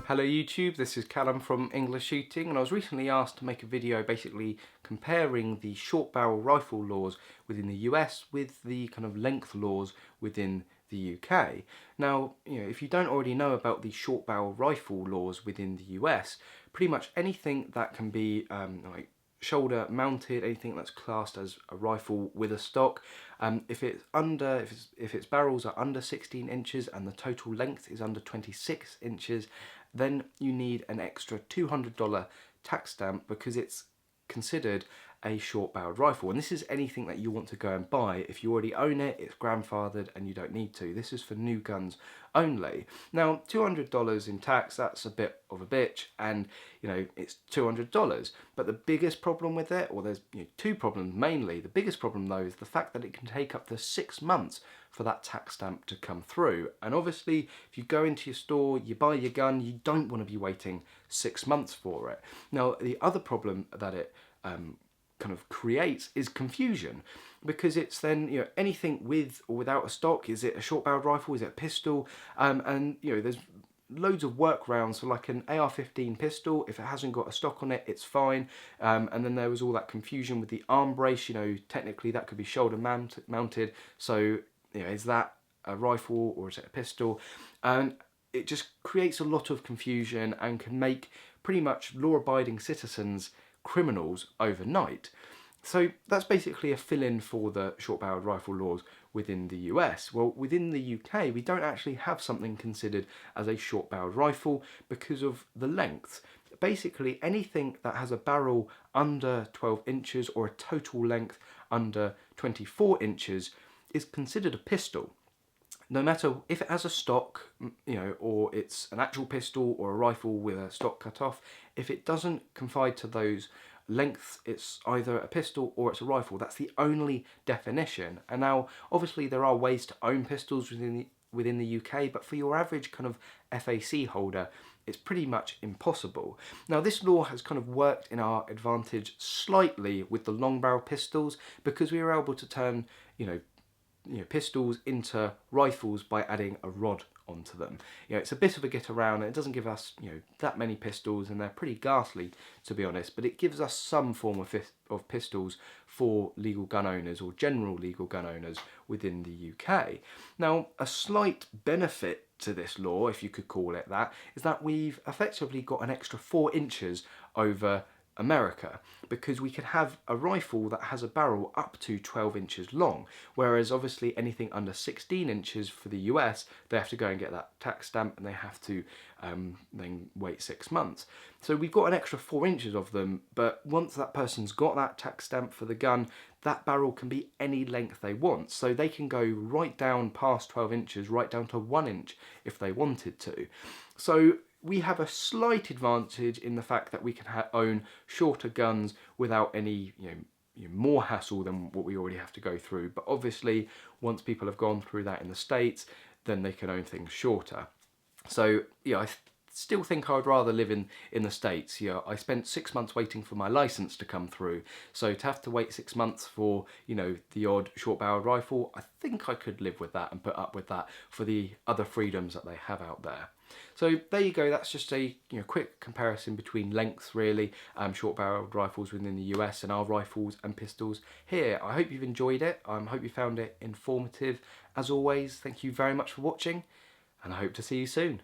Hello YouTube, this is Callum from EnglishShooting, and I was recently asked to make a video basically comparing the short barrel rifle laws within the US with the kind of length laws within the UK. Now, if you don't already know about the short barrel rifle laws within the US, pretty much anything that can be like shoulder mounted, anything that's classed as a rifle with a stock, if its barrels are under 16 inches and the total length is under 26 inches, then you need an extra $200 tax stamp because it's considered a short barreled rifle. And this is anything that you want to go and buy. If you already own it, it's grandfathered and you don't need to. This is for new guns only. Now, $200 in tax, that's a bit of a bitch, and it's $200. But the biggest problem with it, or there's two problems mainly. The biggest problem though is the fact that it can take up to 6 months for that tax stamp to come through. And obviously, if you go into your store, you buy your gun, you don't want to be waiting 6 months for it. Now, the other problem that it kind of creates is confusion, because it's then anything with or without a stock. Is it a short barreled rifle? Is it a pistol? And there's loads of workarounds. So like an AR-15 pistol, if it hasn't got a stock on it, it's fine. And then there was all that confusion with the arm brace. Technically that could be shoulder mounted. So is that a rifle or is it a pistol? And it just creates a lot of confusion and can make pretty much law-abiding citizens criminals overnight. So that's basically a fill-in for the short-barreled rifle laws within the US. Well, within the UK, we don't actually have something considered as a short-barreled rifle because of the length. Basically, anything that has a barrel under 12 inches or a total length under 24 inches is considered a pistol. No matter if it has a stock, or it's an actual pistol or a rifle with a stock cut off, if it doesn't confide to those lengths, it's either a pistol or it's a rifle. That's the only definition. And now, obviously, there are ways to own pistols within the UK, but for your average kind of FAC holder, it's pretty much impossible. Now, this law has kind of worked in our advantage slightly with the long barrel pistols, because we were able to turn, pistols into rifles by adding a rod onto them. It's a bit of a get around, and it doesn't give us that many pistols, and they're pretty ghastly, to be honest, but it gives us some form of pistols for legal gun owners or general legal gun owners within the UK. Now, a slight benefit to this law, if you could call it that, is that we've effectively got an extra 4 inches over America, because we can have a rifle that has a barrel up to 12 inches long, whereas obviously anything under 16 inches for the US, they have to go and get that tax stamp, and they have to then wait 6 months. So we've got an extra 4 inches of them, but once that person's got that tax stamp for the gun, that barrel can be any length they want. So they can go right down past 12 inches, right down to 1 inch if they wanted to. So we have a slight advantage in the fact that we can own shorter guns without any more hassle than what we already have to go through. But obviously, once people have gone through that in the States, then they can own things shorter. So I still think I would rather live in the States. I spent 6 months waiting for my license to come through, so to have to wait 6 months for the odd short-barreled rifle, I think I could live with that and put up with that for the other freedoms that they have out there. So there you go. That's just a quick comparison between lengths, really, short-barreled rifles within the US and our rifles and pistols here. I hope you've enjoyed it. I hope you found it informative. As always, thank you very much for watching, and I hope to see you soon.